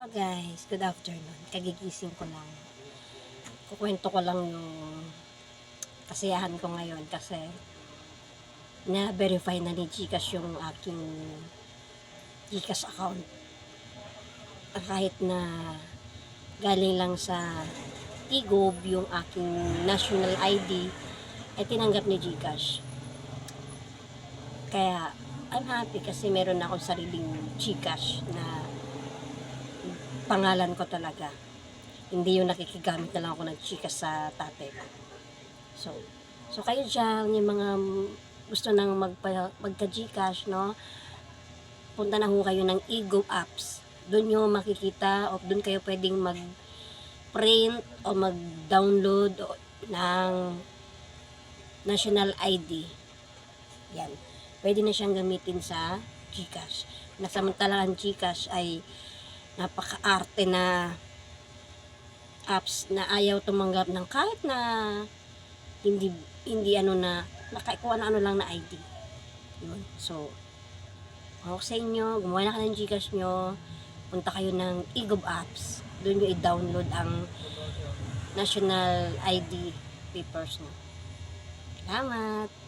Guys, good afternoon. Kagigising ko lang. Kukwento ko lang yung kasiyahan ko ngayon kasi na-verify na ni Gcash yung aking Gcash account. Kahit na galing lang sa Tigob yung aking national ID ay tinanggap ni Gcash. Kaya I'm happy kasi meron akong sariling Gcash na pangalan ko talaga. Hindi yung nakikigamit na lang ako ng Gcash sa tatay ko. So kayo dyan, yung mga gusto nang magka-Gcash, no? Punta na ho kayo ng Ego apps. Doon nyo makikita o doon kayo pwedeng mag-print o mag-download ng national ID. Yan. Pwede na siyang gamitin sa Gcash. Nasamantala ang Gcash ay napaka-arte na apps na ayaw tumanggap ng kahit na hindi ano na nakaikuha na ano lang na ID. Yun. So, ako sa inyo, gumawa na kayo ng Gcash nyo, punta kayo ng Egob apps. Doon nyo i-download ang national ID papers nyo. Salamat!